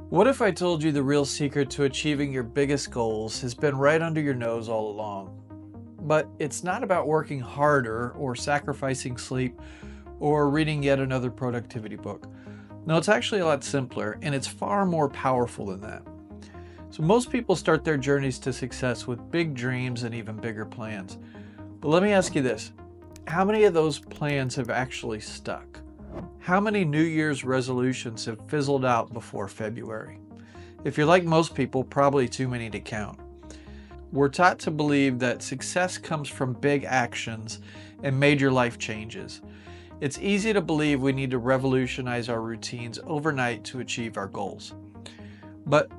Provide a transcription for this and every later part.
What if I told you the real secret to achieving your biggest goals has been right under your nose all along? But it's not about working harder or sacrificing sleep or reading yet another productivity book. No, it's actually a lot simpler and it's far more powerful than that. So, most people start their journeys to success with big dreams and even bigger plans. But let me ask you this: how many of those plans have actually stuck? How many New Year's resolutions have fizzled out before February? If you're like most people, probably too many to count. We're taught to believe that success comes from big actions and major life changes. It's easy to believe we need to revolutionize our routines overnight to achieve our goals. But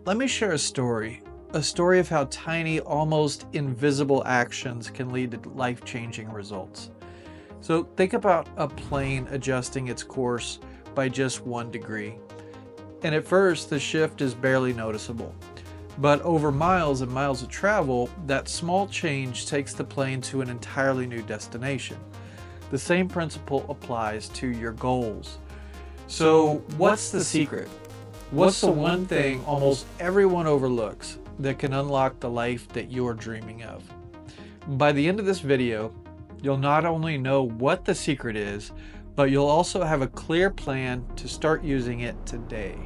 let me share a story of how tiny, almost invisible actions can lead to life-changing results. So think about a plane adjusting its course by just 1 degree. And at first, the shift is barely noticeable. But over miles and miles of travel, that small change takes the plane to an entirely new destination. The same principle applies to your goals. So, what's the secret? What's the one thing almost everyone overlooks that can unlock the life that you're dreaming of? By the end of this video, you'll not only know what the secret is, but you'll also have a clear plan to start using it today.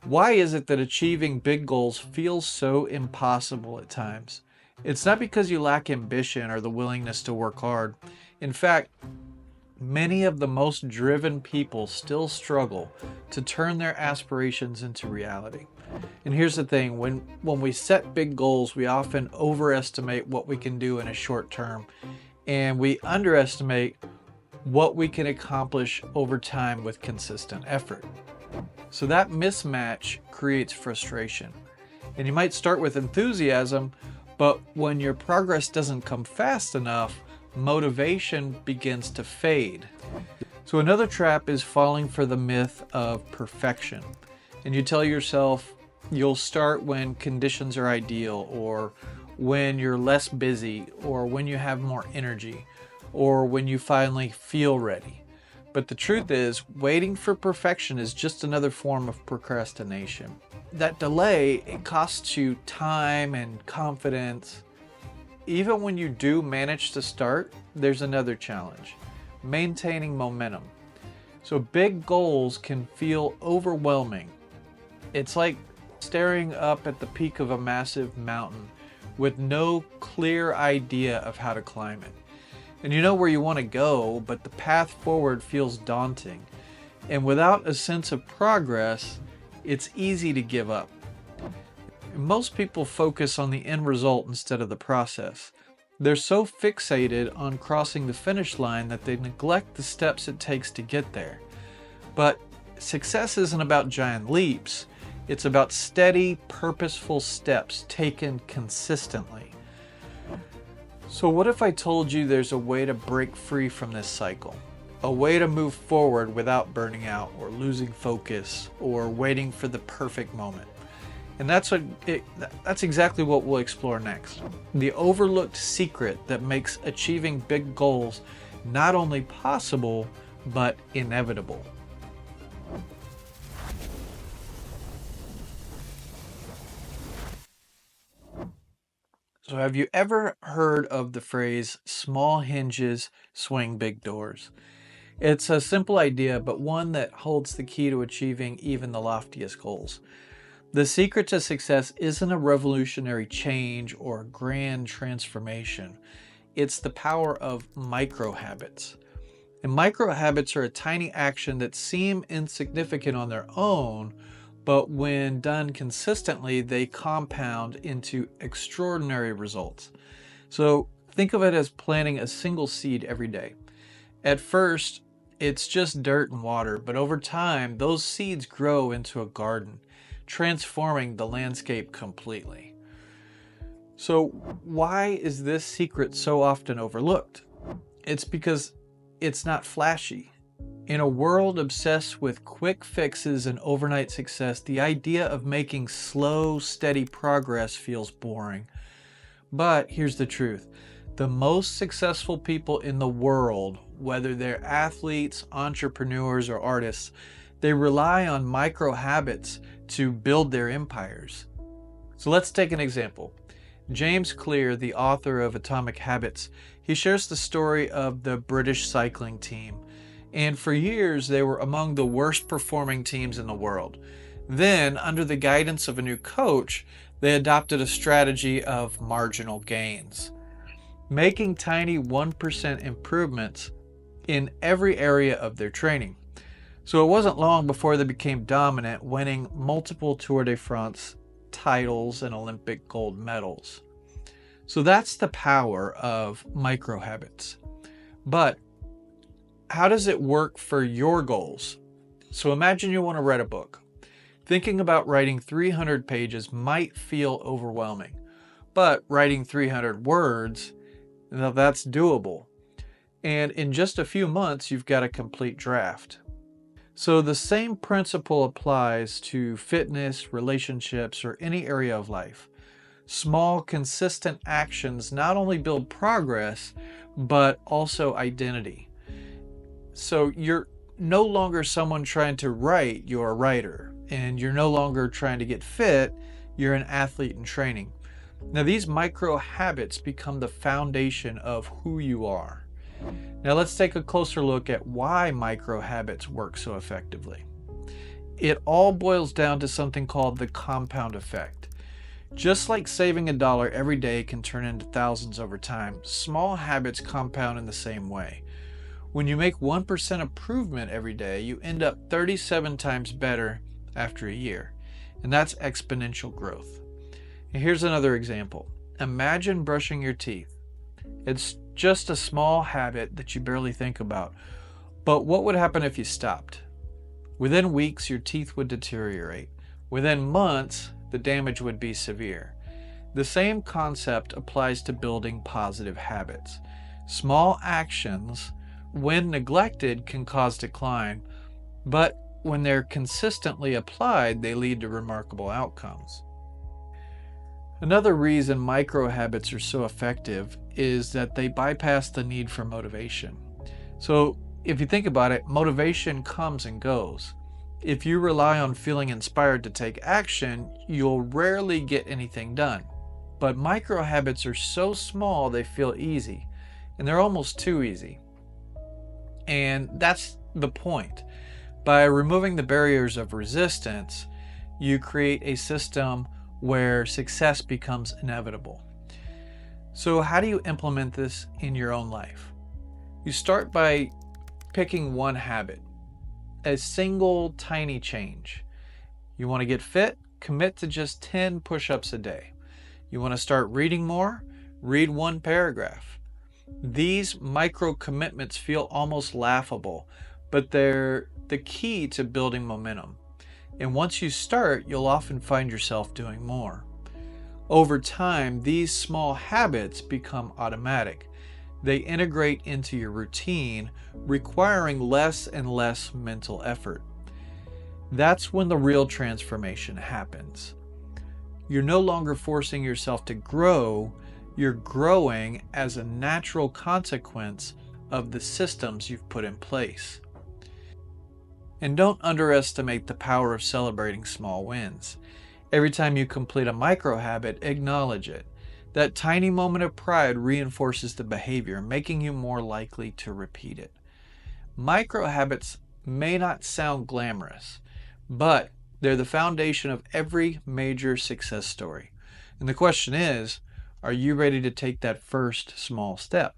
Why is it that achieving big goals feels so impossible at times? It's not because you lack ambition or the willingness to work hard. In fact, many of the most driven people still struggle to turn their aspirations into reality. And here's the thing, when we set big goals, we often overestimate what we can do in a short term, and we underestimate what we can accomplish over time with consistent effort. So that mismatch creates frustration. And you might start with enthusiasm, but when your progress doesn't come fast enough, motivation begins to fade. So another trap is falling for the myth of perfection. And you tell yourself you'll start when conditions are ideal, or when you're less busy, or when you have more energy, or when you finally feel ready. But the truth is, waiting for perfection is just another form of procrastination. That delay, it costs you time and confidence. Even when you do manage to start, there's another challenge: maintaining momentum. So big goals can feel overwhelming. It's like staring up at the peak of a massive mountain with no clear idea of how to climb it. And you know where you want to go, but the path forward feels daunting. And without a sense of progress, it's easy to give up. Most people focus on the end result instead of the process. They're so fixated on crossing the finish line that they neglect the steps it takes to get there. But success isn't about giant leaps. It's about steady, purposeful steps taken consistently. So what if I told you there's a way to break free from this cycle? A way to move forward without burning out or losing focus or waiting for the perfect moment. And that's exactly what we'll explore next. The overlooked secret that makes achieving big goals not only possible, but inevitable. So have you ever heard of the phrase, small hinges swing big doors? It's a simple idea, but one that holds the key to achieving even the loftiest goals. The secret to success isn't a revolutionary change or a grand transformation. It's the power of micro habits. And micro habits are a tiny action that seem insignificant on their own, but when done consistently, they compound into extraordinary results. So think of it as planting a single seed every day. At first, it's just dirt and water, but over time, those seeds grow into a garden, transforming the landscape completely. So why is this secret so often overlooked? It's because it's not flashy. In a world obsessed with quick fixes and overnight success, the idea of making slow, steady progress feels boring. But here's the truth. The most successful people in the world, whether they're athletes, entrepreneurs, or artists, they rely on micro habits to build their empires. So let's take an example. James Clear, the author of Atomic Habits, he shares the story of the British cycling team. And for years, they were among the worst performing teams in the world. Then, under the guidance of a new coach, they adopted a strategy of marginal gains, making tiny 1% improvements in every area of their training. So it wasn't long before they became dominant, winning multiple Tour de France titles and Olympic gold medals. So that's the power of micro habits. But how does it work for your goals? So imagine you want to write a book. Thinking about writing 300 pages might feel overwhelming, but writing 300 words, now that's doable. And in just a few months, you've got a complete draft. So the same principle applies to fitness, relationships, or any area of life. Small, consistent actions not only build progress, but also identity. So you're no longer someone trying to write, you're a writer. And you're no longer trying to get fit, you're an athlete in training. Now these micro habits become the foundation of who you are. Now let's take a closer look at why micro habits work so effectively. It all boils down to something called the compound effect. Just like saving $1 every day can turn into thousands over time, small habits compound in the same way. When you make 1% improvement every day, you end up 37 times better after a year, and that's exponential growth. And here's another example. Imagine brushing your teeth. It's just a small habit that you barely think about, but what would happen if you stopped? Within weeks, your teeth would deteriorate. Within months, the damage would be severe. The same concept applies to building positive habits. Small actions, when neglected, can cause decline, but when they're consistently applied, they lead to remarkable outcomes. Another reason micro habits are so effective is that they bypass the need for motivation. So if you think about it, motivation comes and goes. If you rely on feeling inspired to take action, you'll rarely get anything done. But micro habits are so small they feel easy, and they're almost too easy. And that's the point. By removing the barriers of resistance, you create a system where success becomes inevitable. So how do you implement this in your own life? You start by picking one habit, a single tiny change. You want to get fit? Commit to just 10 push-ups a day. You want to start reading more? Read one paragraph. These micro commitments feel almost laughable, but they're the key to building momentum. And once you start, you'll often find yourself doing more. Over time, these small habits become automatic. They integrate into your routine, requiring less and less mental effort. That's when the real transformation happens. You're no longer forcing yourself to grow, you're growing as a natural consequence of the systems you've put in place. And don't underestimate the power of celebrating small wins. Every time you complete a micro habit, acknowledge it. That tiny moment of pride reinforces the behavior, making you more likely to repeat it. Micro habits may not sound glamorous, but they're the foundation of every major success story. And the question is, are you ready to take that first small step?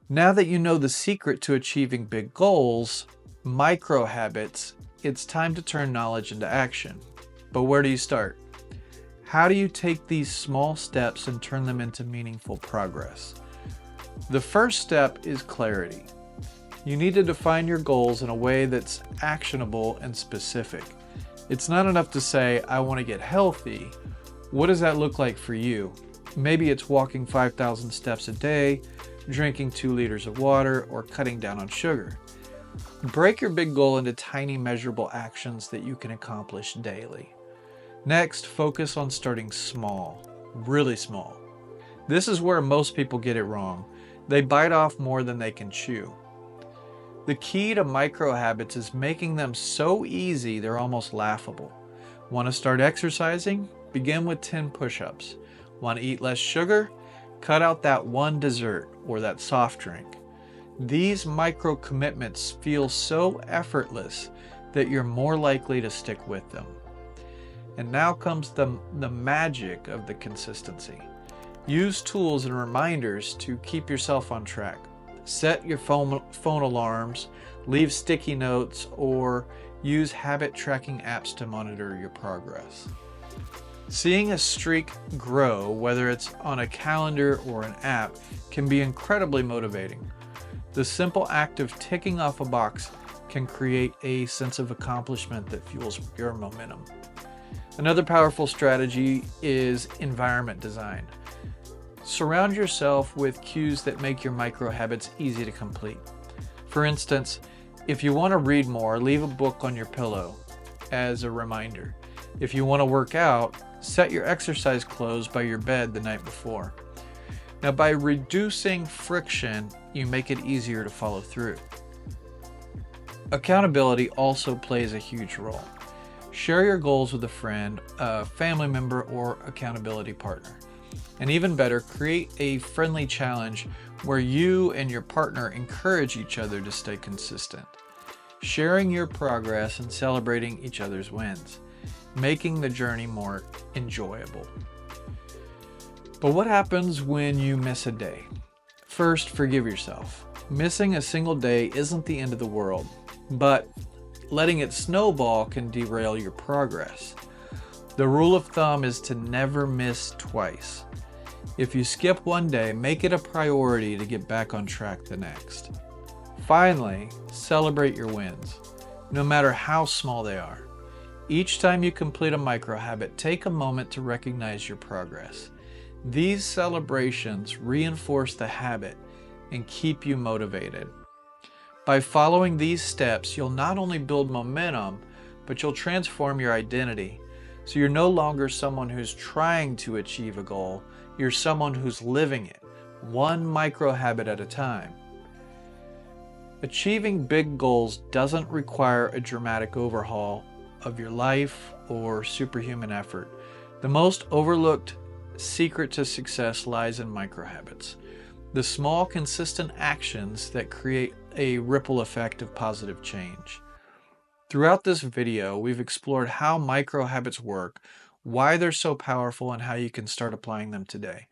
Now that you know the secret to achieving big goals, micro habits, it's time to turn knowledge into action. But where do you start? How do you take these small steps and turn them into meaningful progress? The first step is clarity. You need to define your goals in a way that's actionable and specific. It's not enough to say, I want to get healthy. What does that look like for you? Maybe it's walking 5,000 steps a day, drinking 2 liters of water, or cutting down on sugar. Break your big goal into tiny measurable actions that you can accomplish daily. Next, focus on starting small, really small. This is where most people get it wrong. They bite off more than they can chew. The key to micro habits is making them so easy they're almost laughable. Want to start exercising? Begin with 10 push-ups. Want to eat less sugar? Cut out that one dessert or that soft drink. These micro commitments feel so effortless that you're more likely to stick with them. And now comes the magic of the consistency. Use tools and reminders to keep yourself on track. Set your phone alarms, leave sticky notes, or use habit tracking apps to monitor your progress. Seeing a streak grow, whether it's on a calendar or an app, can be incredibly motivating. The simple act of ticking off a box can create a sense of accomplishment that fuels your momentum. Another powerful strategy is environment design. Surround yourself with cues that make your micro habits easy to complete. For instance, if you want to read more, leave a book on your pillow as a reminder. If you want to work out, set your exercise clothes by your bed the night before. Now, by reducing friction, you make it easier to follow through. Accountability also plays a huge role. Share your goals with a friend, a family member, or accountability partner. And even better, create a friendly challenge where you and your partner encourage each other to stay consistent. Sharing your progress and celebrating each other's wins, making the journey more enjoyable. But what happens when you miss a day? First, forgive yourself. Missing a single day isn't the end of the world, but letting it snowball can derail your progress. The rule of thumb is to never miss twice. If you skip one day, make it a priority to get back on track the next. Finally, celebrate your wins, no matter how small they are. Each time you complete a micro habit, take a moment to recognize your progress. These celebrations reinforce the habit and keep you motivated. By following these steps, you'll not only build momentum, but you'll transform your identity. So you're no longer someone who's trying to achieve a goal, you're someone who's living it, one micro habit at a time. Achieving big goals doesn't require a dramatic overhaul of your life or superhuman effort. The most overlooked secret to success lies in micro habits, the small, consistent actions that create a ripple effect of positive change. Throughout this video, we've explored how micro habits work, why they're so powerful, and how you can start applying them today.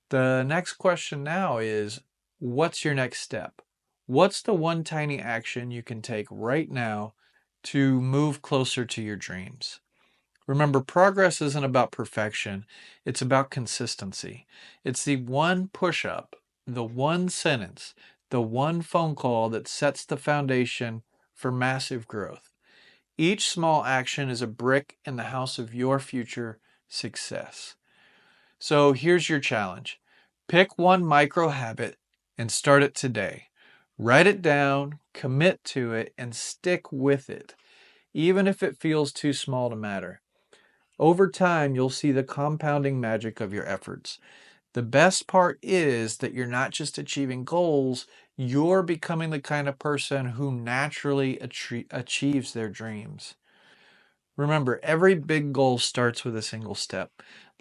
The next question now is, what's your next step? What's the one tiny action you can take right now to move closer to your dreams? Remember, progress isn't about perfection, it's about consistency. It's the one push-up, the one sentence, the one phone call that sets the foundation for massive growth. Each small action is a brick in the house of your future success. So here's your challenge. Pick one micro habit and start it today. Write it down, commit to it, and stick with it, even if it feels too small to matter. Over time, you'll see the compounding magic of your efforts. The best part is that you're not just achieving goals, you're becoming the kind of person who naturally achieves their dreams. Remember, every big goal starts with a single step.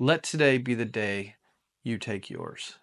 Let today be the day you take yours.